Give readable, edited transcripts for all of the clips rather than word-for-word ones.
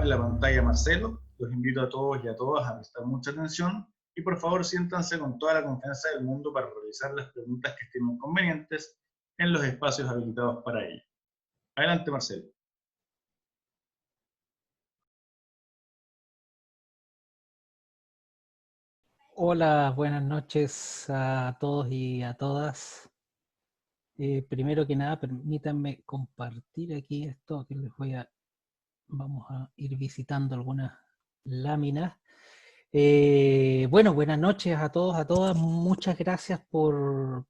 comparte la pantalla a Marcelo. Los invito a todos y a todas a prestar mucha atención y por favor siéntanse con toda la confianza del mundo para realizar las preguntas que estimen convenientes en los espacios habilitados para ello. Adelante, Marcelo. Hola, buenas noches a todos y a todas. Primero que nada, permítanme compartir aquí esto que vamos a ir visitando algunas láminas. Bueno, buenas noches a todos, a todas. Muchas gracias por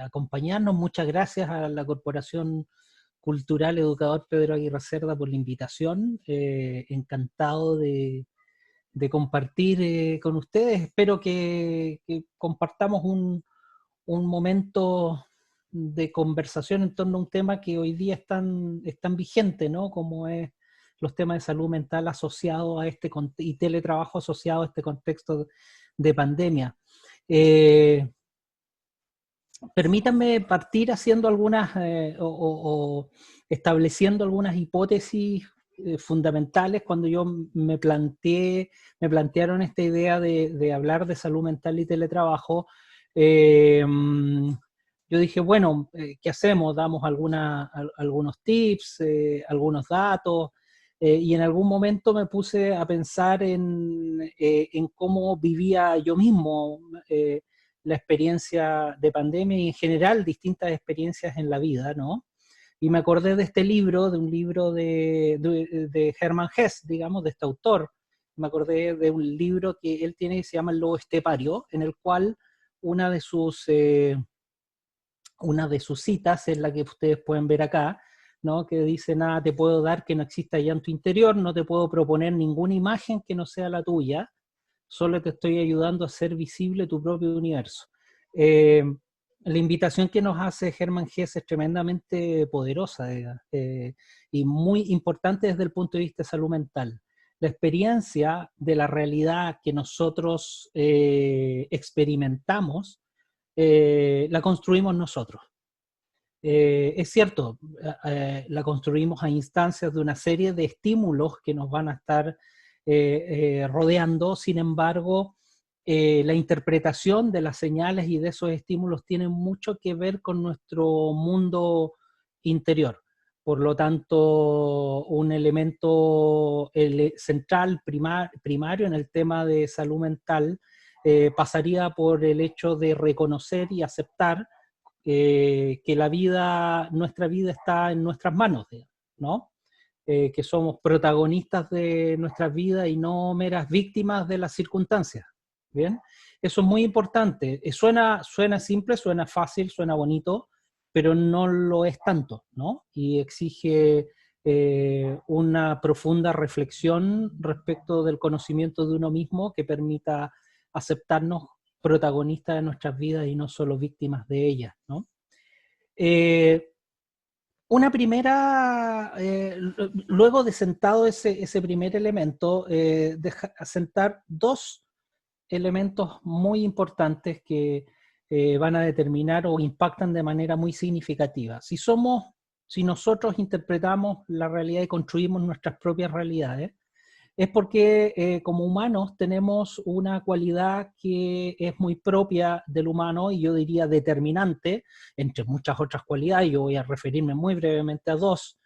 acompañarnos. Muchas gracias a la Corporación Cultural Educador Pedro Aguirre Cerda por la invitación. Encantado de compartir con ustedes. Espero que compartamos un momento de conversación en torno a un tema que hoy día es tan vigente, ¿no? Como es los temas de salud mental asociados a y teletrabajo asociado a este contexto de pandemia. Permítanme partir haciendo o estableciendo algunas hipótesis fundamentales cuando yo me plantearon esta idea de hablar de salud mental y teletrabajo. Yo dije, bueno, ¿qué hacemos? Damos algunos tips, algunos datos, y en algún momento me puse a pensar en cómo vivía yo mismo la experiencia de pandemia y en general distintas experiencias en la vida, ¿no? Y me acordé de este libro, de un libro de Hermann Hesse, digamos, de este autor. Me acordé de un libro que él tiene que se llama El Lobo Estepario, en el cual una de sus citas es la que ustedes pueden ver acá, ¿no? Que dice: nada te puedo dar que no exista ya en tu interior, no te puedo proponer ninguna imagen que no sea la tuya, solo te estoy ayudando a hacer visible tu propio universo. La invitación que nos hace Hermann Hesse es tremendamente poderosa y muy importante desde el punto de vista de salud mental. La experiencia de la realidad que nosotros experimentamos la construimos nosotros. Es cierto, la construimos a instancias de una serie de estímulos que nos van a estar rodeando. Sin embargo, la interpretación de las señales y de esos estímulos tiene mucho que ver con nuestro mundo interior. Por lo tanto, un elemento central, primario en el tema de salud mental pasaría por el hecho de reconocer y aceptar que nuestra vida está en nuestras manos, ¿no? Que somos protagonistas de nuestras vidas y no meras víctimas de las circunstancias. ¿Bien? Eso es muy importante. Suena simple, suena fácil, suena bonito, pero no lo es tanto, ¿no? Y exige una profunda reflexión respecto del conocimiento de uno mismo que permita aceptarnos protagonistas de nuestras vidas y no solo víctimas de ellas, ¿no? Una primera, luego de sentado ese primer elemento, sentar dos elementos muy importantes que van a determinar o impactan de manera muy significativa. Si nosotros interpretamos la realidad y construimos nuestras propias realidades, es porque como humanos tenemos una cualidad que es muy propia del humano y yo diría determinante, entre muchas otras cualidades. Yo voy a referirme muy brevemente a dos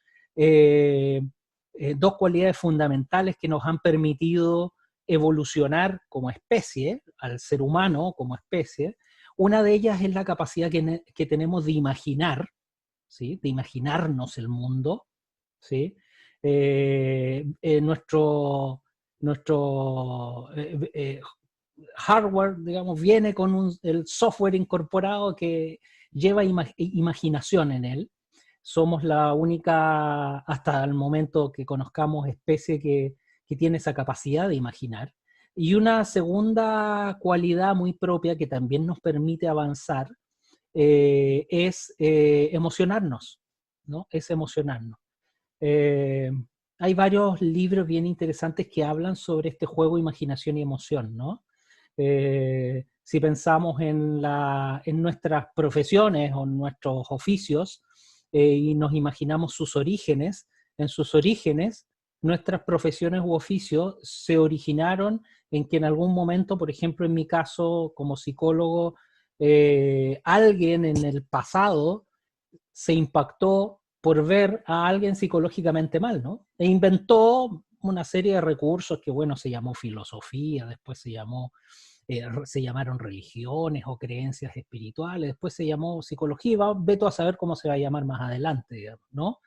cualidades fundamentales que nos han permitido evolucionar como especie, al ser humano como especie. Una de ellas es la capacidad que tenemos de imaginar, ¿sí? De imaginarnos el mundo, ¿sí? Nuestro hardware, digamos, viene con el software incorporado que lleva imaginación en él. Somos la única, hasta el momento que conozcamos, especie que tiene esa capacidad de imaginar. Y una segunda cualidad muy propia que también nos permite avanzar es emocionarnos, ¿no? Es emocionarnos. Eh, Hay varios libros bien interesantes que hablan sobre este juego imaginación y emoción, ¿no? Si pensamos en nuestras profesiones o en nuestros oficios y nos imaginamos sus orígenes, en sus orígenes nuestras profesiones u oficios se originaron en que en algún momento, por ejemplo, en mi caso como psicólogo, alguien en el pasado se impactó por ver a alguien psicológicamente mal, ¿no? E inventó una serie de recursos que, bueno, se llamó filosofía, después se llamaron religiones o creencias espirituales, después se llamó psicología, y veto a saber cómo se va a llamar más adelante, digamos, ¿no?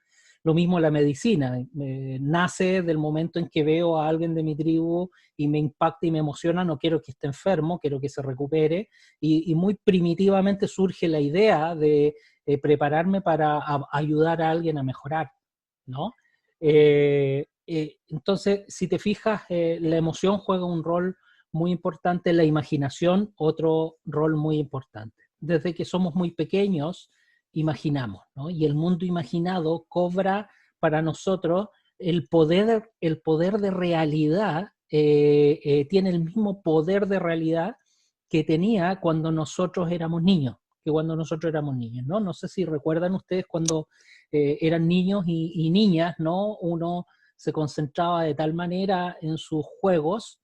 Lo mismo la medicina, nace del momento en que veo a alguien de mi tribu y me impacta y me emociona, no quiero que esté enfermo, quiero que se recupere, y muy primitivamente surge la idea de prepararme para ayudar a alguien a mejorar, ¿no? Entonces, si te fijas, la emoción juega un rol muy importante, la imaginación otro rol muy importante. Desde que somos muy pequeños, imaginamos, ¿no? Y el mundo imaginado cobra para nosotros el poder de realidad, tiene el mismo poder de realidad que tenía cuando nosotros éramos niños, ¿no? No sé si recuerdan ustedes cuando eran niños y niñas, ¿no? Uno se concentraba de tal manera en sus juegos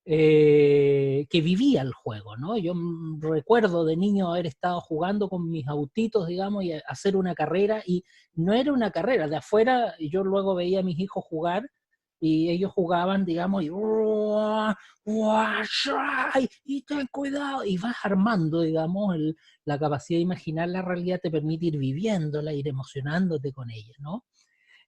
que vivía el juego, ¿no? Yo recuerdo de niño haber estado jugando con mis autitos, digamos, y hacer una carrera, y no era una carrera, de afuera yo luego veía a mis hijos jugar, y ellos jugaban, digamos, y ten cuidado, y vas armando, digamos, la capacidad de imaginar la realidad te permite ir viviéndola, ir emocionándote con ella, ¿no?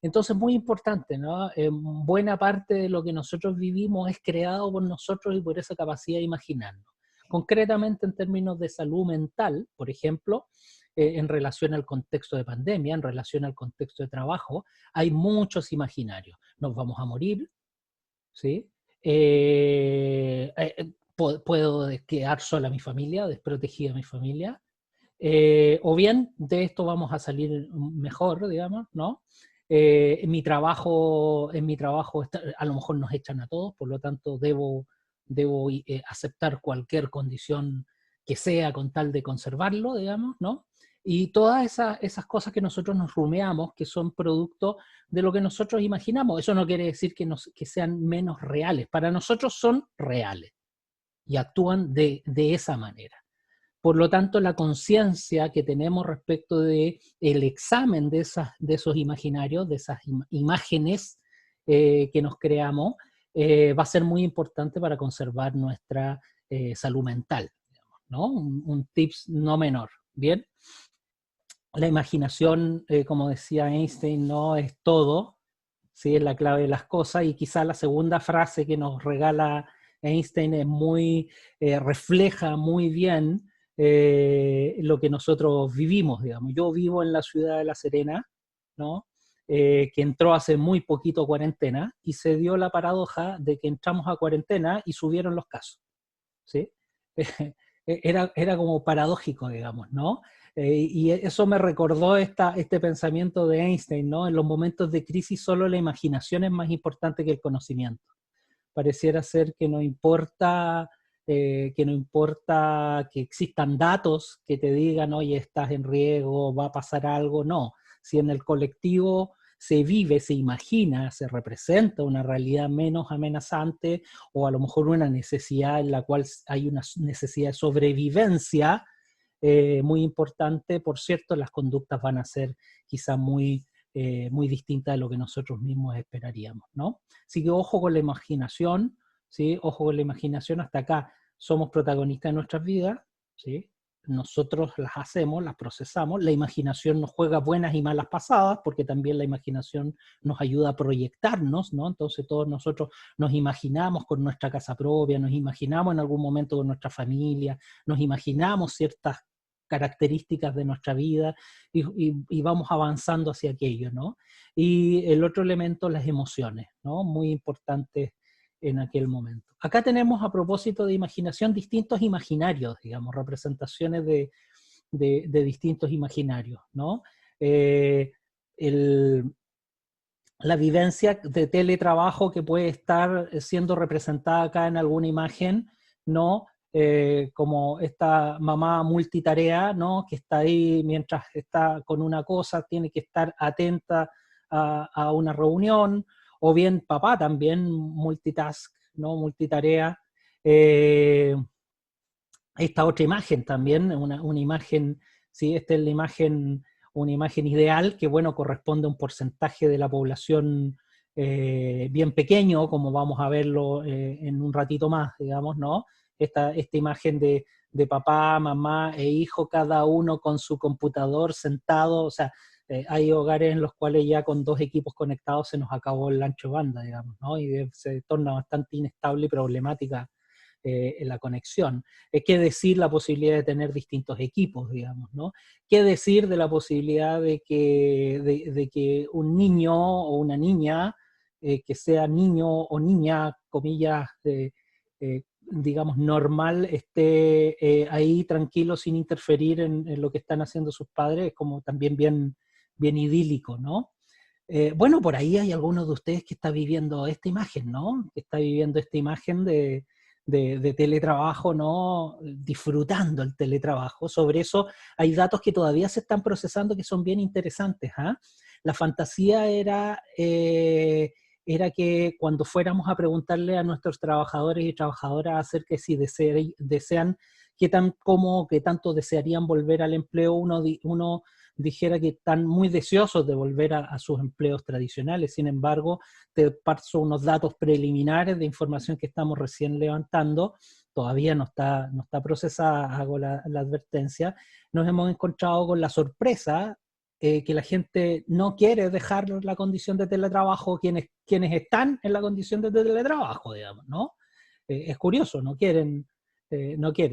Entonces, muy importante, ¿no? Buena parte de lo que nosotros vivimos es creado por nosotros y por esa capacidad de imaginarnos. Concretamente, en términos de salud mental, por ejemplo, en relación al contexto de pandemia, en relación al contexto de trabajo, hay muchos imaginarios. Nos vamos a morir, ¿sí? Puedo quedar sola mi familia, desprotegida mi familia, o bien de esto vamos a salir mejor, digamos, ¿no? En mi trabajo a lo mejor nos echan a todos, por lo tanto debo aceptar cualquier condición que sea con tal de conservarlo, digamos, ¿no? Y todas esas cosas que nosotros nos rumeamos, que son producto de lo que nosotros imaginamos, eso no quiere decir que sean menos reales, para nosotros son reales y actúan de esa manera. Por lo tanto, la conciencia que tenemos respecto de el examen de esos imaginarios, de esas imágenes que nos creamos, va a ser muy importante para conservar nuestra salud mental, digamos, ¿no? Un tips no menor, ¿bien? La imaginación, como decía Einstein, no es todo, ¿sí? Es la clave de las cosas, y quizá la segunda frase que nos regala Einstein es refleja muy bien lo que nosotros vivimos, digamos. Yo vivo en la ciudad de La Serena, ¿no? Que entró hace muy poquito cuarentena, y se dio la paradoja de que entramos a cuarentena y subieron los casos, ¿sí? Era como paradójico, digamos, ¿no? Y eso me recordó este pensamiento de Einstein, ¿no? En los momentos de crisis solo la imaginación es más importante que el conocimiento. Pareciera ser que no importa que existan datos que te digan, oye, estás en riesgo, va a pasar algo. No, si en el colectivo se vive, se imagina, se representa una realidad menos amenazante, o a lo mejor una necesidad en la cual hay una necesidad de sobrevivencia muy importante, por cierto, las conductas van a ser quizá muy distintas de lo que nosotros mismos esperaríamos, ¿no? Así que ojo con la imaginación, ¿sí? Ojo con la imaginación, hasta acá somos protagonistas de nuestras vidas, ¿sí? Nosotros las hacemos, las procesamos, la imaginación nos juega buenas y malas pasadas, porque también la imaginación nos ayuda a proyectarnos, ¿no? Entonces todos nosotros nos imaginamos con nuestra casa propia, nos imaginamos en algún momento con nuestra familia, nos imaginamos ciertas características de nuestra vida, y vamos avanzando hacia aquello, ¿no? Y el otro elemento, las emociones, ¿no? Muy importantes en aquel momento. Acá tenemos, a propósito de imaginación, distintos imaginarios, digamos, representaciones de distintos imaginarios, ¿no? La vivencia de teletrabajo que puede estar siendo representada acá en alguna imagen, ¿no? Como esta mamá multitarea, ¿no? Que está ahí mientras está con una cosa, tiene que estar atenta a una reunión, o bien papá también, multitask, ¿no? Multitarea. Esta otra imagen también, una imagen, ¿sí? Esta es la imagen, una imagen ideal que, bueno, corresponde a un porcentaje de la población bien pequeño, como vamos a verlo en un ratito más, digamos, ¿no? Esta imagen de papá, mamá e hijo, cada uno con su computador sentado, o sea, hay hogares en los cuales ya con 2 equipos conectados se nos acabó el ancho de banda, digamos, ¿no? Y se torna bastante inestable y problemática en la conexión. ¿Qué decir la posibilidad de tener distintos equipos, digamos, ¿no? ¿Qué decir de la posibilidad de que un niño o una niña, que sea niño o niña, comillas, digamos, normal, esté ahí tranquilo sin interferir en lo que están haciendo sus padres? Es como también bien idílico, ¿no? Bueno, por ahí hay algunos de ustedes que está viviendo esta imagen, ¿no? Que está viviendo esta imagen de teletrabajo, ¿no? Disfrutando el teletrabajo. Sobre eso hay datos que todavía se están procesando que son bien interesantes. ¿Ah? La fantasía era que cuando fuéramos a preguntarle a nuestros trabajadores y trabajadoras acerca de si desean, qué tan cómo, qué tanto desearían volver al empleo, uno dijera que están muy deseosos de volver a sus empleos tradicionales. Sin embargo, te paso unos datos preliminares de información que estamos recién levantando, todavía no está procesada, hago la advertencia. Nos hemos encontrado con la sorpresa que la gente no quiere dejar la condición de teletrabajo, quienes están en la condición de teletrabajo, digamos, ¿no? Es curioso, no quieren,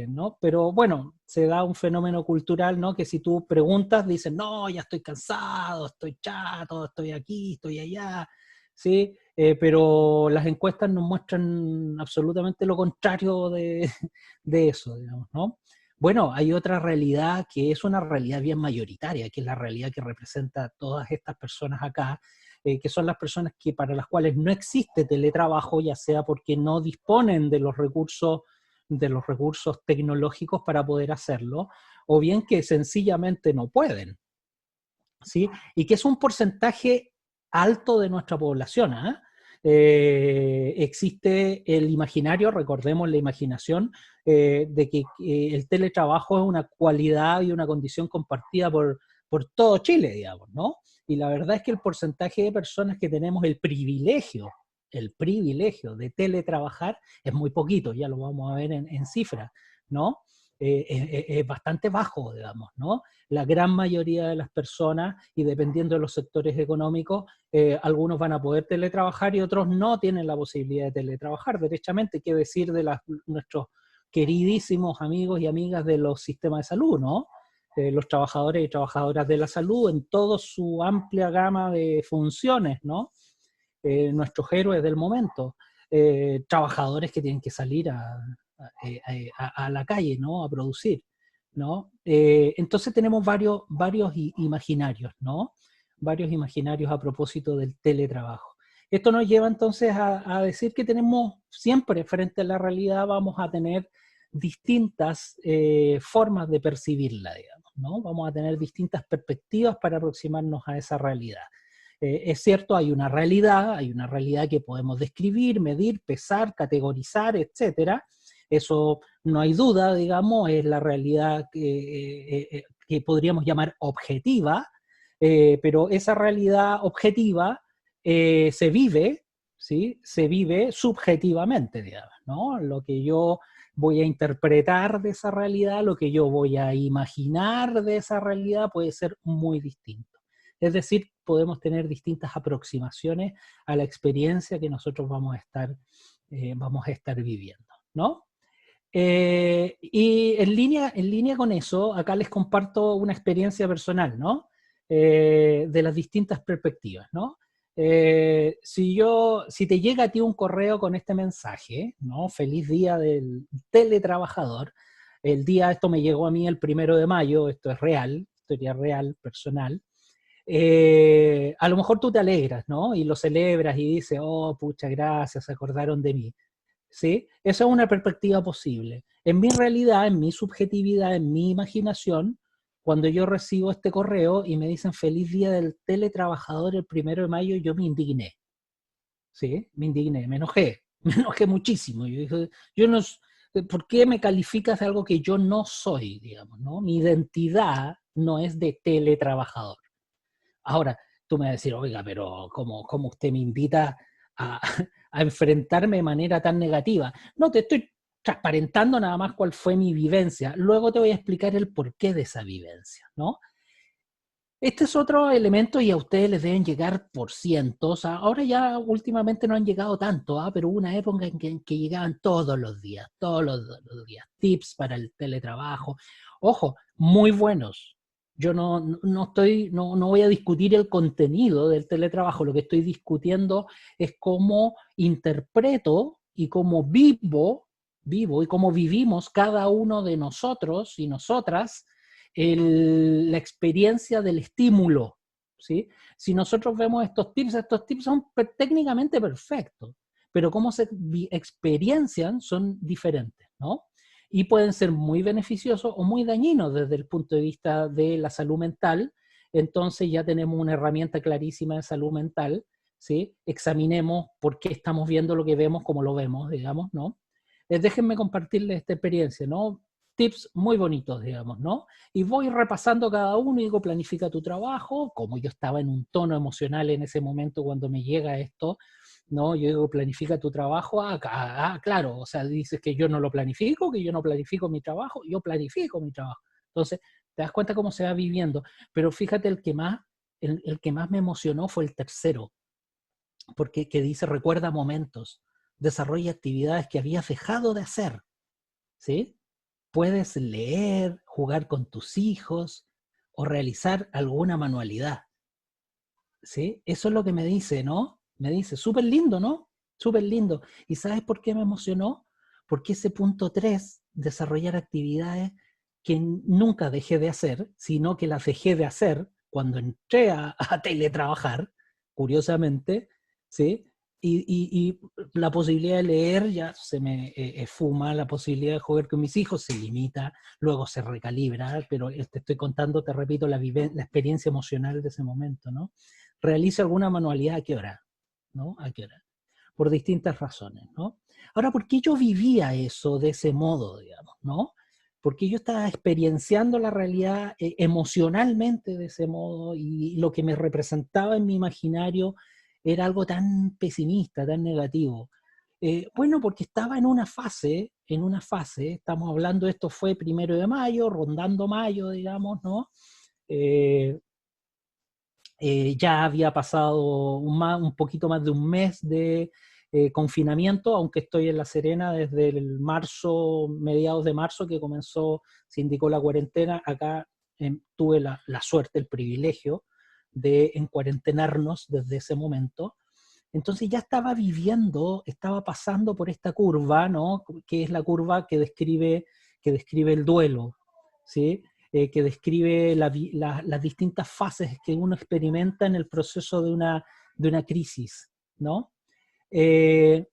¿no? Pero bueno, se da un fenómeno cultural, ¿no? Que si tú preguntas, dicen, no, ya estoy cansado, estoy chato, estoy aquí, estoy allá, ¿sí? Pero las encuestas nos muestran absolutamente lo contrario de eso, digamos, ¿no? Bueno, hay otra realidad que es una realidad bien mayoritaria, que es la realidad que representa a todas estas personas acá, que son las personas para las cuales no existe teletrabajo, ya sea porque no disponen de los recursos tecnológicos para poder hacerlo, o bien que sencillamente no pueden, ¿sí? Y que es un porcentaje alto de nuestra población. ¿Eh? Existe el imaginario, recordemos la imaginación, de que el teletrabajo es una cualidad y una condición compartida por todo Chile, digamos, ¿no? Y la verdad es que el porcentaje de personas que tenemos el privilegio de teletrabajar es muy poquito, ya lo vamos a ver en cifras, ¿no? Es bastante bajo, digamos, ¿no? La gran mayoría de las personas, y dependiendo de los sectores económicos, algunos van a poder teletrabajar y otros no tienen la posibilidad de teletrabajar derechamente. ¿Qué decir de nuestros queridísimos amigos y amigas de los sistemas de salud, ¿no? Los trabajadores y trabajadoras de la salud en toda su amplia gama de funciones, ¿no? Nuestros héroes del momento, trabajadores que tienen que salir a la calle, ¿no? A producir, ¿no? Entonces tenemos varios imaginarios, ¿no? Varios imaginarios a propósito del teletrabajo. Esto nos lleva entonces a decir que tenemos siempre frente a la realidad, vamos a tener distintas formas de percibirla, digamos, ¿no? Vamos a tener distintas perspectivas para aproximarnos a esa realidad. Es cierto, hay una realidad que podemos describir, medir, pesar, categorizar, etcétera. Eso no hay duda, digamos, es la realidad que podríamos llamar objetiva, pero esa realidad objetiva se vive, ¿sí? Se vive subjetivamente, digamos, ¿no? Lo que yo voy a interpretar de esa realidad, lo que yo voy a imaginar de esa realidad puede ser muy distinto. Es decir, podemos tener distintas aproximaciones a la experiencia que nosotros vamos a estar viviendo, ¿no? Y en línea con eso, acá les comparto una experiencia personal, ¿no? De las distintas perspectivas, ¿no? Si te llega a ti un correo con este mensaje, ¿no? Feliz día del teletrabajador. Esto me llegó a mí el 1 de mayo, esto es real, historia real, personal. A lo mejor tú te alegras, ¿no? Y lo celebras y dices, oh, pucha, gracias, se acordaron de mí. ¿Sí? Esa es una perspectiva posible. En mi realidad, en mi subjetividad, en mi imaginación, cuando yo recibo este correo y me dicen feliz día del teletrabajador el 1 de mayo, yo me indigné. ¿sí? Me indigné, me enojé, me enojé muchísimo. Yo dije, yo no, ¿por qué me calificas de algo que yo no soy, digamos, ¿no? Mi identidad no es de teletrabajador. Ahora, tú me vas a decir, oiga, pero ¿cómo usted me invita a, a enfrentarme de manera tan negativa? No, te estoy transparentando nada más cuál fue mi vivencia. Luego te voy a explicar el porqué de esa vivencia, ¿no? Este es otro elemento y a ustedes les deben llegar por cientos. Ahora ya últimamente no han llegado tanto, pero hubo una época en que llegaban todos los días. Tips para el teletrabajo. Ojo, muy buenos. Yo no voy a discutir el contenido del teletrabajo. Lo que estoy discutiendo es cómo interpreto y cómo vivo y cómo vivimos cada uno de nosotros y nosotras la experiencia del estímulo, ¿sí? Si nosotros vemos estos tips son técnicamente perfectos, pero cómo se experiencian son diferentes, ¿no? Y pueden ser muy beneficiosos o muy dañinos desde el punto de vista de la salud mental. Entonces ya tenemos una herramienta clarísima de salud mental, ¿sí? Examinemos por qué estamos viendo lo que vemos como lo vemos, digamos, ¿no? Déjenme compartirles esta experiencia, ¿no? Tips muy bonitos, digamos, ¿no? Y voy repasando cada uno y digo, planifica tu trabajo, como yo estaba en un tono emocional en ese momento cuando me llega esto, ¿no? Yo digo, planifica tu trabajo, claro, o sea, dices que yo no lo planifico, que yo no planifico mi trabajo, yo planifico mi trabajo. Entonces, te das cuenta cómo se va viviendo, pero fíjate, el que más me emocionó fue el tercero, porque que dice, recuerda momentos, desarrolla actividades que habías dejado de hacer, ¿sí? Puedes leer, jugar con tus hijos o realizar alguna manualidad, ¿sí? Eso es lo que me dice, ¿no? Me dice, súper lindo, ¿no? Súper lindo. ¿Y sabes por qué me emocionó? Porque ese punto 3, desarrollar actividades que nunca dejé de hacer, sino que las dejé de hacer cuando entré a teletrabajar, curiosamente, ¿sí? Y la posibilidad de leer ya se me esfuma, la posibilidad de jugar con mis hijos se limita, luego se recalibra, pero te estoy contando, te repito, la experiencia emocional de ese momento, ¿no? Realizo alguna manualidad, ¿a qué hora? ¿No? ¿A qué hora? Por distintas razones, ¿no? Ahora, ¿por qué yo vivía eso de ese modo, digamos, ¿no? Porque yo estaba experienciando la realidad emocionalmente de ese modo y lo que me representaba en mi imaginario era algo tan pesimista, tan negativo. Bueno, porque estaba en una fase, estamos hablando, esto fue 1 de mayo, rondando mayo, digamos, ¿no? Eh, ya había pasado un poquito más de un mes de confinamiento, aunque estoy en La Serena desde el mediados de marzo que se indicó la cuarentena. Acá tuve la suerte, el privilegio de encuarentenarnos desde ese momento. Entonces ya estaba pasando por esta curva, ¿no? Que es la curva que describe el duelo, ¿sí? Que describe las distintas fases que uno experimenta en el proceso de una crisis, ¿no? Eh,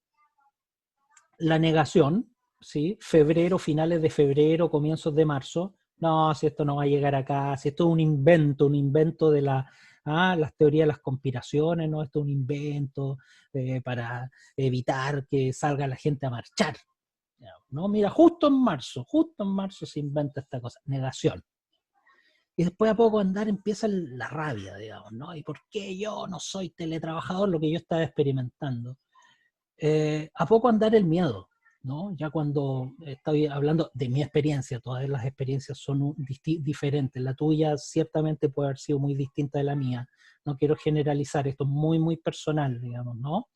la negación, ¿sí? Finales de febrero, comienzos de marzo. No, si esto no va a llegar acá, si esto es un invento de las teorías de las conspiraciones, no, esto es un invento para evitar que salga la gente a marchar. ¿No? Mira, justo en marzo se inventa esta cosa, negación. Y después a poco andar empieza la rabia, digamos, ¿no? ¿Y por qué yo no soy teletrabajador? Lo que yo estaba experimentando. A poco andar el miedo, ¿no? Ya cuando estoy hablando de mi experiencia, todas las experiencias son diferentes. La tuya ciertamente puede haber sido muy distinta de la mía. No quiero generalizar, esto es muy, muy personal, digamos, ¿no?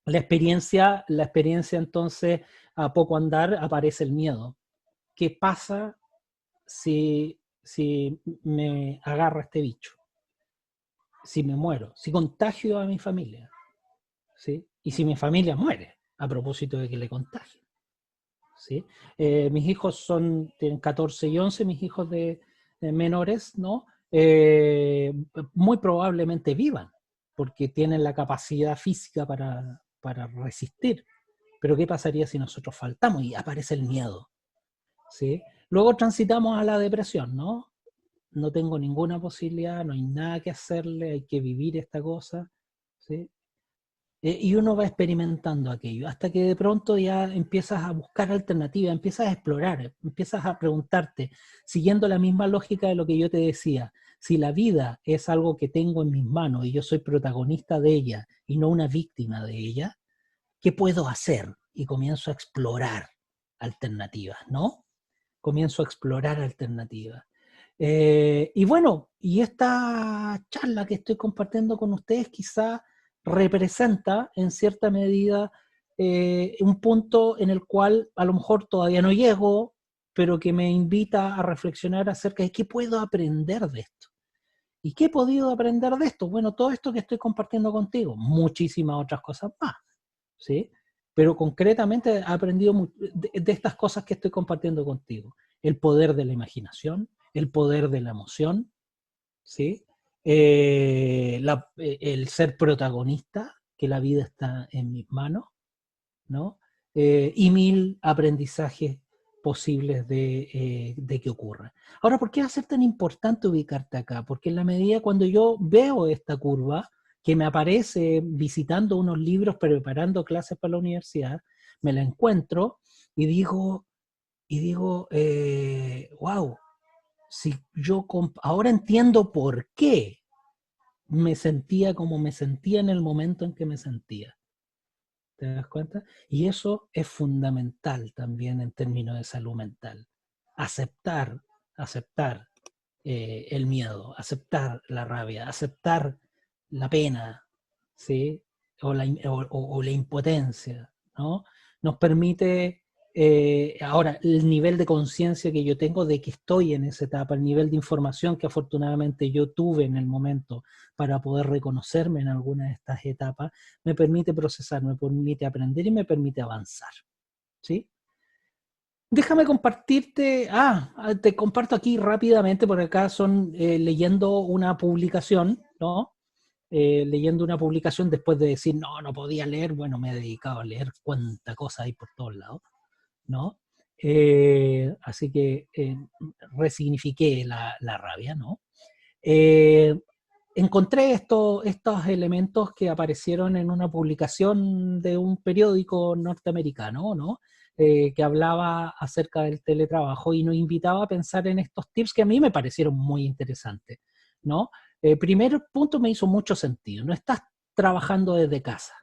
La experiencia entonces, a poco andar aparece el miedo. ¿Qué pasa si me agarra este bicho? Si me muero, si contagio a mi familia, ¿sí? Y si mi familia muere, a propósito de que le contagien, ¿sí? Mis hijos tienen 14 y 11, mis hijos de menores, ¿no? Muy probablemente vivan, porque tienen la capacidad física para resistir. Pero ¿qué pasaría si nosotros faltamos? Y aparece el miedo, ¿sí? Luego transitamos a la depresión, ¿no? no tengo ninguna posibilidad, no hay nada que hacerle, hay que vivir esta cosa, ¿sí? Y uno va experimentando aquello, hasta que de pronto ya empiezas a buscar alternativas, empiezas a explorar, empiezas a preguntarte, siguiendo la misma lógica de lo que yo te decía, si la vida es algo que tengo en mis manos y yo soy protagonista de ella y no una víctima de ella, ¿qué puedo hacer? Y comienzo a explorar alternativas, ¿no? Comienzo a explorar alternativas. Y bueno, y esta charla que estoy compartiendo con ustedes quizá representa en cierta medida un punto en el cual a lo mejor todavía no llego, pero que me invita a reflexionar acerca de qué puedo aprender de esto. ¿Y qué he podido aprender de esto? Bueno, todo esto que estoy compartiendo contigo, muchísimas otras cosas más, ¿sí? Pero concretamente he aprendido de estas cosas que estoy compartiendo contigo. El poder de la imaginación, el poder de la emoción, ¿sí? El ser protagonista, que la vida está en mis manos, ¿no? Y 1000 aprendizajes posibles de que ocurra. Ahora, ¿por qué va a ser tan importante ubicarte acá? Porque en la medida cuando yo veo esta curva, que me aparece visitando unos libros, preparando clases para la universidad, me la encuentro y digo, wow, si yo ahora entiendo por qué me sentía como me sentía en el momento en que me sentía. ¿Te das cuenta? Y eso es fundamental también en términos de salud mental. Aceptar el miedo, aceptar la rabia, aceptar la pena, ¿sí? O la impotencia, ¿no? Nos permite, ahora, el nivel de conciencia que yo tengo de que estoy en esa etapa, el nivel de información que afortunadamente yo tuve en el momento para poder reconocerme en alguna de estas etapas, me permite procesar, me permite aprender y me permite avanzar, ¿sí? Déjame compartirte, te comparto aquí rápidamente, por acá son leyendo una publicación, ¿no? Leyendo una publicación después de decir, no, no podía leer, bueno, me he dedicado a leer cuánta cosa hay por todos lados, ¿no? Así que resignifiqué la rabia, ¿no? Encontré estos elementos que aparecieron en una publicación de un periódico norteamericano, ¿no? Que hablaba acerca del teletrabajo y nos invitaba a pensar en estos tips que a mí me parecieron muy interesantes, ¿no? Primer punto, me hizo mucho sentido. No estás trabajando desde casa,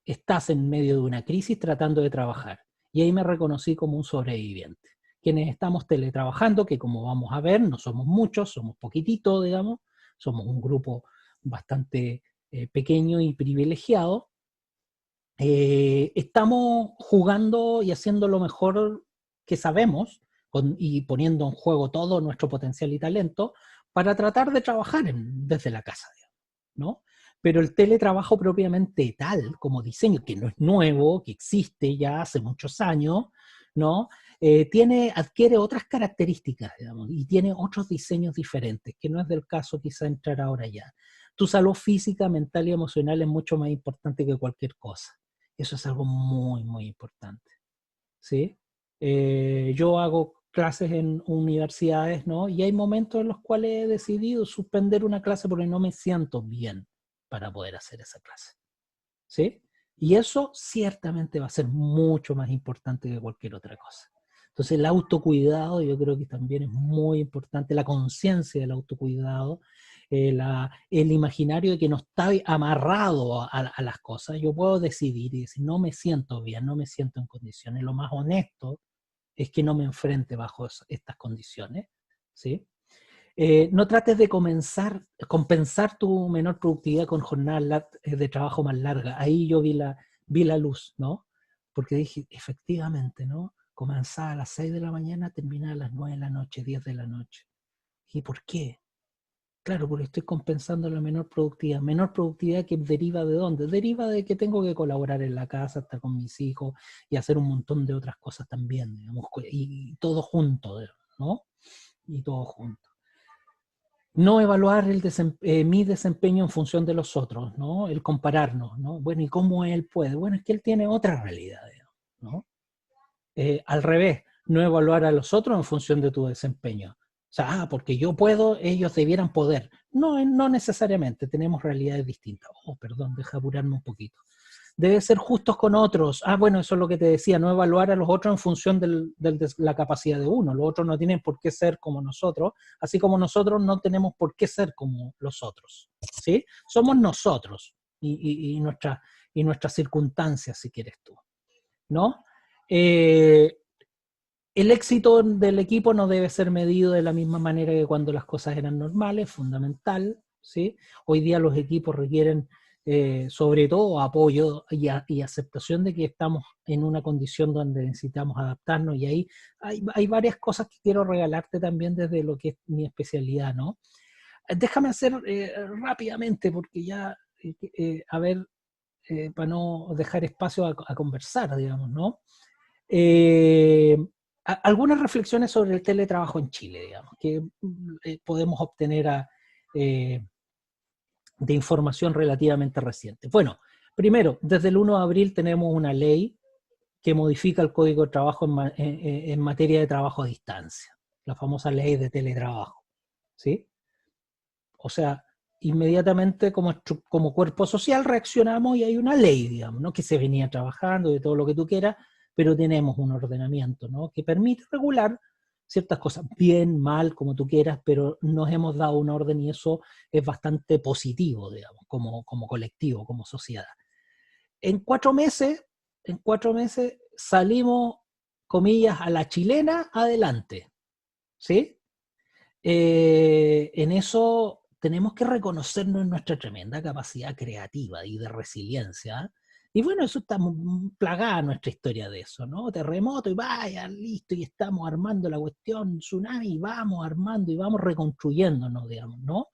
estás en medio de una crisis tratando de trabajar. Y ahí me reconocí como un sobreviviente. Quienes estamos teletrabajando, que como vamos a ver, no somos muchos, somos poquititos, digamos, somos un grupo bastante pequeño y privilegiado, estamos jugando y haciendo lo mejor que sabemos y poniendo en juego todo nuestro potencial y talento para tratar de trabajar desde la casa, ¿no? Pero el teletrabajo propiamente tal, como diseño, que no es nuevo, que existe ya hace muchos años, ¿no? Adquiere otras características, digamos, y tiene otros diseños diferentes, que no es del caso quizá entrar ahora ya. Tu salud física, mental y emocional es mucho más importante que cualquier cosa. Eso es algo muy, muy importante, ¿sí? Yo hago clases en universidades, ¿no? Y hay momentos en los cuales he decidido suspender una clase porque no me siento bien para poder hacer esa clase, ¿sí? Y eso ciertamente va a ser mucho más importante que cualquier otra cosa. Entonces el autocuidado yo creo que también es muy importante, la conciencia del autocuidado, el imaginario de que no está amarrado a las cosas. Yo puedo decidir y decir, no me siento bien, no me siento en condiciones. Lo más honesto es que no me enfrente bajo estas condiciones, ¿sí? No trates de compensar tu menor productividad con jornadas de trabajo más largas. Ahí yo vi la luz, ¿no? Porque dije, efectivamente, ¿no? Comenzaba a las 6 de la mañana, terminaba a las 9 de la noche, 10 de la noche. ¿Y por qué? Claro, porque estoy compensando la menor productividad. Menor productividad que deriva de dónde? Deriva de que tengo que colaborar en la casa, estar con mis hijos y hacer un montón de otras cosas también, digamos, y todo junto, ¿no? Y todo junto. No evaluar mi desempeño en función de los otros, ¿no? El compararnos, ¿no? Bueno, ¿y cómo él puede? Bueno, es que él tiene otra realidad, ¿no? Al revés, no evaluar a los otros en función de tu desempeño, sea, porque yo puedo, ellos debieran poder. No, no necesariamente, tenemos realidades distintas. Oh, perdón, deja apurarme un poquito. Debe ser justos con otros. Bueno, eso es lo que te decía, no evaluar a los otros en función de la capacidad de uno. Los otros no tienen por qué ser como nosotros, así como nosotros no tenemos por qué ser como los otros. ¿Sí? Somos nosotros y nuestras circunstancias, si quieres tú, ¿no? El éxito del equipo no debe ser medido de la misma manera que cuando las cosas eran normales, fundamental, ¿sí? Hoy día los equipos requieren sobre todo apoyo y aceptación de que estamos en una condición donde necesitamos adaptarnos, y ahí hay varias cosas que quiero regalarte también desde lo que es mi especialidad, ¿no? Déjame hacer rápidamente, porque ya, a ver, para no dejar espacio a conversar, digamos, ¿no? Algunas reflexiones sobre el teletrabajo en Chile, digamos, que podemos obtener de información relativamente reciente. Bueno, primero, desde el 1 de abril tenemos una ley que modifica el Código de Trabajo en materia de trabajo a distancia, la famosa ley de teletrabajo, ¿sí? O sea, inmediatamente como cuerpo social reaccionamos y hay una ley, digamos, ¿no? Que se venía trabajando de todo lo que tú quieras, pero tenemos un ordenamiento, ¿no? Que permite regular ciertas cosas, bien, mal, como tú quieras, pero nos hemos dado un orden y eso es bastante positivo, digamos, como colectivo, como sociedad. En 4 meses salimos, comillas, a la chilena adelante, ¿sí? En eso tenemos que reconocernos nuestra tremenda capacidad creativa y de resiliencia. Y bueno, eso está plagada nuestra historia de eso, ¿no? Terremoto y vaya, listo, y estamos armando la cuestión, tsunami, y vamos armando y vamos reconstruyéndonos, digamos, ¿no?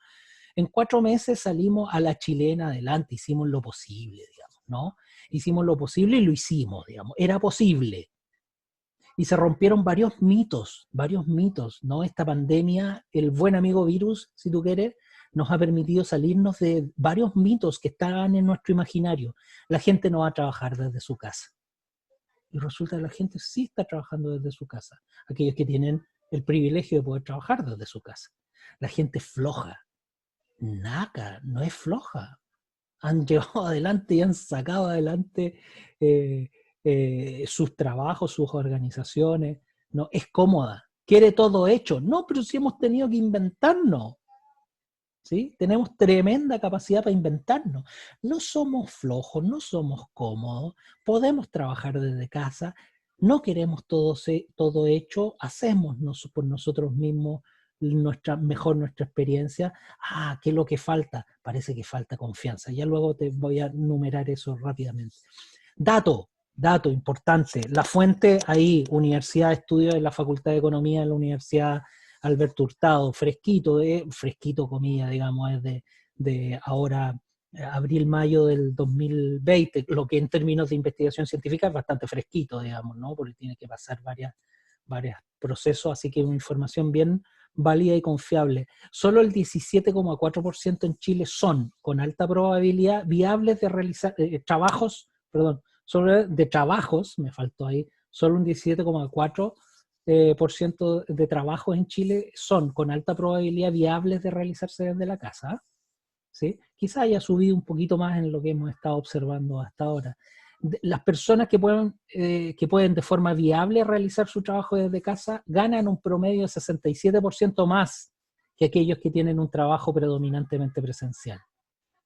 En 4 meses salimos a la chilena adelante, hicimos lo posible, digamos, ¿no? Hicimos lo posible y lo hicimos, digamos, era posible. Y se rompieron varios mitos, ¿no? Esta pandemia, el buen amigo virus, si tú quieres, nos ha permitido salirnos de varios mitos que estaban en nuestro imaginario. La gente no va a trabajar desde su casa. Y resulta que la gente sí está trabajando desde su casa. Aquellos que tienen el privilegio de poder trabajar desde su casa. La gente es floja. Nada, no es floja. Han llevado adelante y han sacado adelante eh, sus trabajos, sus organizaciones, ¿no? Es cómoda, quiere todo hecho. No, pero sí hemos tenido que inventarnos, ¿sí? Tenemos tremenda capacidad para inventarnos. No somos flojos, no somos cómodos, podemos trabajar desde casa, no queremos todo hecho, hacemos por nosotros mismos nuestra experiencia. ¿Qué es lo que falta? Parece que falta confianza. Ya luego te voy a enumerar eso rápidamente. Dato importante. La fuente ahí, Universidad de Estudios de la Facultad de Economía de la Universidad Alberto Hurtado, fresquito comillas, digamos, es de ahora, abril-mayo del 2020, lo que en términos de investigación científica es bastante fresquito, digamos, ¿no? Porque tiene que pasar varios procesos, así que es una información bien válida y confiable. Solo el 17,4% en Chile son, con alta probabilidad, viables de realizar trabajos, me faltó ahí, solo un 17,4% por ciento de trabajos en Chile son con alta probabilidad viables de realizarse desde la casa, ¿sí? Quizá haya subido un poquito más en lo que hemos estado observando hasta ahora. Las personas que pueden de forma viable realizar su trabajo desde casa ganan un promedio de 67% más que aquellos que tienen un trabajo predominantemente presencial,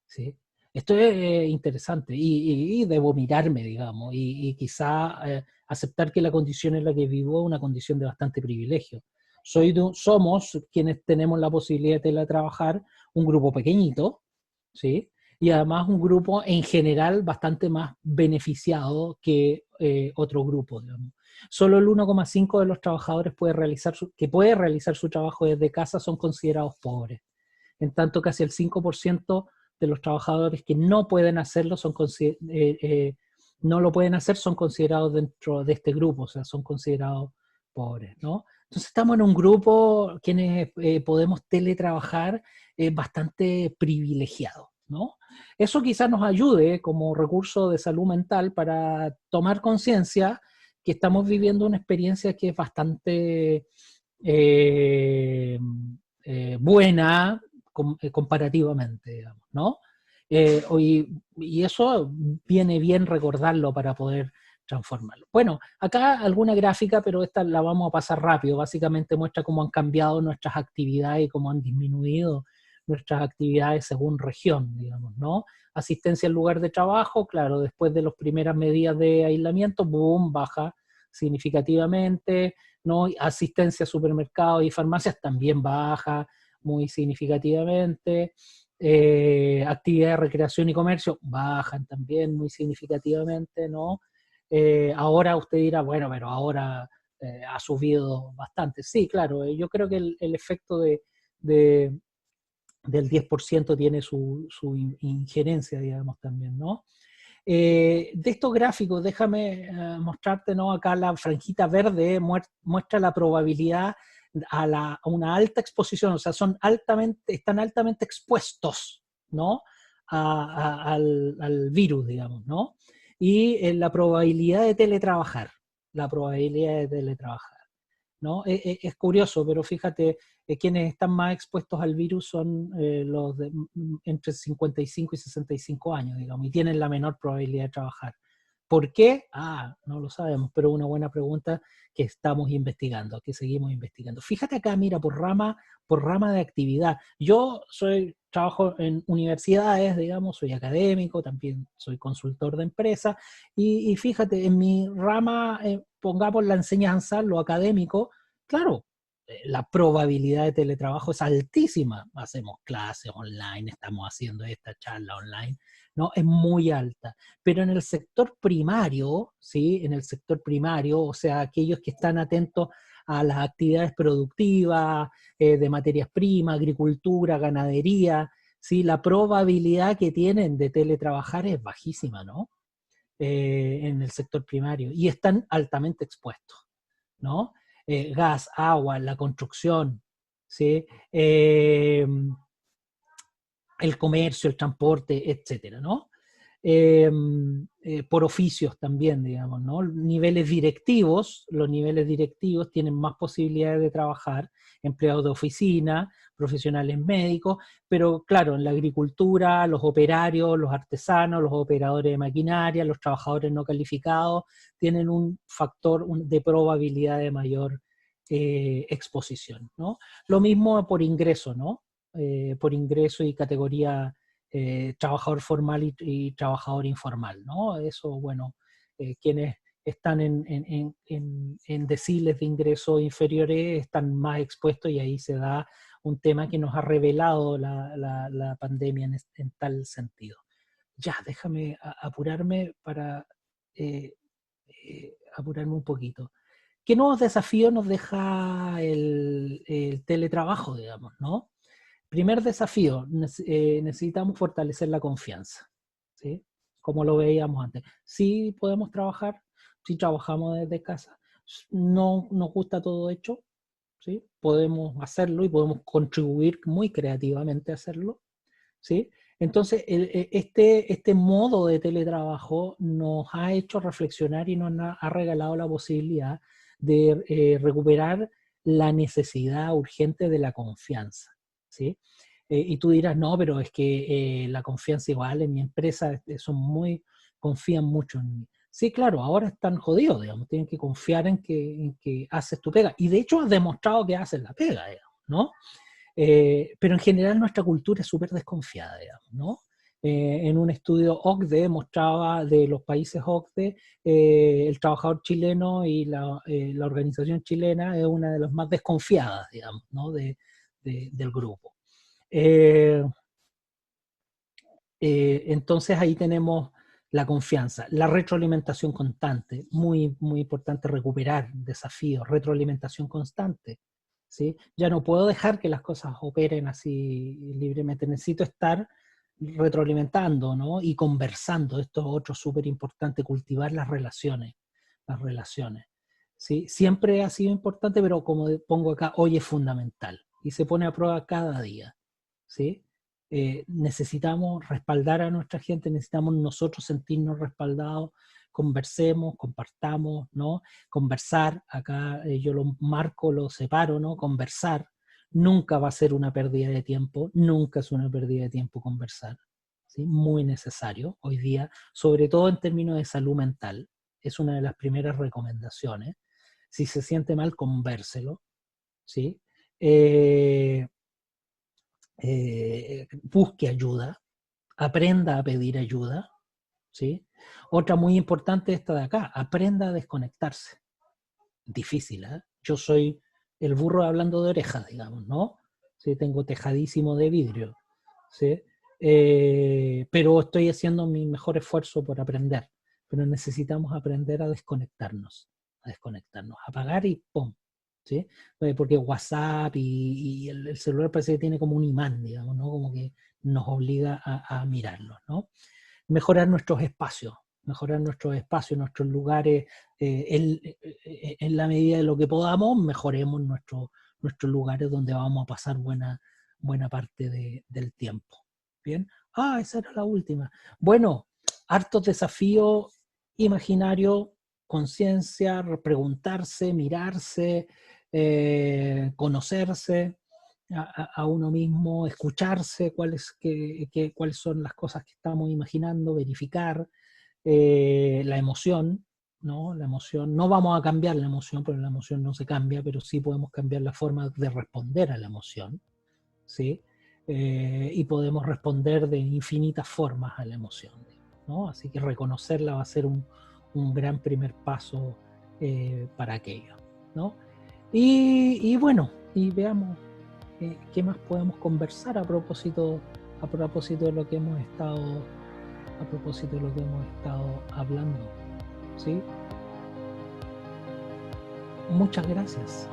¿sí? Esto es interesante y debo mirarme, digamos, y quizá aceptar que la condición en la que vivo es una condición de bastante privilegio. Somos quienes tenemos la posibilidad de teletrabajar, un grupo pequeñito, ¿sí? Y además un grupo en general bastante más beneficiado que otro grupo, digamos. Solo el 1,5% de los trabajadores que puede realizar su trabajo desde casa son considerados pobres. En tanto, casi el 5% de los trabajadores que no pueden hacerlo no lo pueden hacer, son considerados dentro de este grupo, o sea, son considerados pobres, ¿no? Entonces estamos en un grupo quienes podemos teletrabajar bastante privilegiado, ¿no? Eso quizás nos ayude como recurso de salud mental para tomar conciencia que estamos viviendo una experiencia que es bastante buena comparativamente, digamos, ¿no? Y eso viene bien recordarlo para poder transformarlo. Bueno, acá alguna gráfica, pero esta la vamos a pasar rápido. Básicamente muestra cómo han cambiado nuestras actividades y cómo han disminuido nuestras actividades según región, digamos, ¿no? Asistencia al lugar de trabajo, claro, después de las primeras medidas de aislamiento, boom, baja significativamente, ¿no? Asistencia a supermercados y farmacias también baja muy significativamente. Actividad de recreación y comercio bajan también muy significativamente, ¿no? Ahora usted dirá, bueno, pero ahora ha subido bastante. Sí, claro, yo creo que el efecto de, del 10% tiene su injerencia, digamos, también, ¿no? De estos gráficos, déjame mostrarte, ¿no? Acá la franjita verde muestra la probabilidad a una alta exposición, o sea, están altamente expuestos, ¿no? Al virus, digamos, ¿no? Y la probabilidad de teletrabajar, la probabilidad de teletrabajar, ¿no? Es curioso, pero fíjate, quienes están más expuestos al virus son los de entre 55 y 65 años, digamos, y tienen la menor probabilidad de trabajar. ¿Por qué? No lo sabemos, pero una buena pregunta que estamos investigando, que seguimos investigando. Fíjate acá, mira, por rama de actividad. Yo trabajo en universidades, digamos, soy académico, también soy consultor de empresas, y fíjate, en mi rama, pongamos la enseñanza, lo académico, claro, la probabilidad de teletrabajo es altísima. Hacemos clases online, estamos haciendo esta charla online, ¿no? Es muy alta. Pero en el sector primario, ¿sí? En el sector primario, o sea, aquellos que están atentos a las actividades productivas, de materias primas, agricultura, ganadería, ¿sí? La probabilidad que tienen de teletrabajar es bajísima, ¿no? En el sector primario. Y están altamente expuestos, ¿no? Gas, agua, la construcción, ¿sí? El comercio, el transporte, etcétera, ¿no? Por oficios también, digamos, ¿no? Los niveles directivos tienen más posibilidades de trabajar, empleados de oficina, profesionales médicos, pero claro, en la agricultura, los operarios, los artesanos, los operadores de maquinaria, los trabajadores no calificados, tienen un factor de probabilidad de mayor exposición, ¿no? Lo mismo por ingreso, ¿no? Por ingreso y categoría trabajador formal y trabajador informal, ¿no? Eso, bueno, quienes están en deciles de ingresos inferiores están más expuestos y ahí se da un tema que nos ha revelado la pandemia en tal sentido. Ya, déjame apurarme para apurarme un poquito. ¿Qué nuevos desafíos nos deja el teletrabajo, digamos, ¿no? Primer desafío, necesitamos fortalecer la confianza, ¿sí? Como lo veíamos antes. Sí podemos trabajar, sí trabajamos desde casa, no nos gusta todo hecho, ¿sí? Podemos hacerlo y podemos contribuir muy creativamente a hacerlo, ¿sí? Entonces, este modo de teletrabajo nos ha hecho reflexionar y nos ha regalado la posibilidad de recuperar la necesidad urgente de la confianza, ¿sí? Y tú dirás, no, pero es que la confianza igual en mi empresa confían mucho en mí. Sí, claro, ahora están jodidos, digamos, tienen que confiar en que haces tu pega. Y de hecho has demostrado que haces la pega, digamos, ¿no? Pero en general nuestra cultura es súper desconfiada, digamos, ¿no? En un estudio OCDE mostraba de los países OCDE, el trabajador chileno y la organización chilena es una de las más desconfiadas, digamos, ¿no? Del grupo. Entonces ahí tenemos la confianza, la retroalimentación constante, muy, muy importante recuperar desafíos, retroalimentación constante, ¿sí? Ya no puedo dejar que las cosas operen así libremente, necesito estar retroalimentando, ¿no? Y conversando, esto es otro súper importante, cultivar las relaciones, ¿sí? Siempre ha sido importante, pero como pongo acá, hoy es fundamental y se pone a prueba cada día, ¿sí? Necesitamos respaldar a nuestra gente, necesitamos nosotros sentirnos respaldados conversemos, compartamos, ¿no? Conversar, acá yo lo marco, lo separo, ¿no? Conversar nunca va a ser una pérdida de tiempo, nunca es una pérdida de tiempo conversar, ¿sí? Muy necesario hoy día, sobre todo en términos de salud mental, es una de las primeras recomendaciones. Si se siente mal, convérselo, ¿sí? Busque ayuda, aprenda a pedir ayuda, ¿sí? Otra muy importante esta de acá, aprenda a desconectarse. Difícil, ¿eh? Yo soy el burro hablando de orejas, digamos, ¿no? Sí, tengo tejadísimo de vidrio, ¿sí? Pero estoy haciendo mi mejor esfuerzo por aprender. Pero necesitamos aprender a desconectarnos, apagar y ¡pum! ¿Sí? Porque WhatsApp y el celular parece que tiene como un imán, digamos, ¿no? Como que nos obliga a mirarlos, ¿no? Mejorar nuestros espacios, nuestros lugares, en la medida de lo que podamos, mejoremos nuestros lugares donde vamos a pasar buena parte del tiempo. Bien, esa era la última. Bueno, hartos desafíos imaginarios, conciencia, preguntarse, mirarse, conocerse a uno mismo, escucharse cuáles son las cosas que estamos imaginando, verificar la emoción, ¿no? La emoción, no vamos a cambiar la emoción, porque la emoción no se cambia, pero sí podemos cambiar la forma de responder a la emoción, ¿sí? Y podemos responder de infinitas formas a la emoción, ¿no? Así que reconocerla va a ser un gran primer paso para aquello, ¿no? Y bueno, y veamos qué más podemos conversar a propósito de lo que hemos estado hablando, ¿sí? Muchas gracias.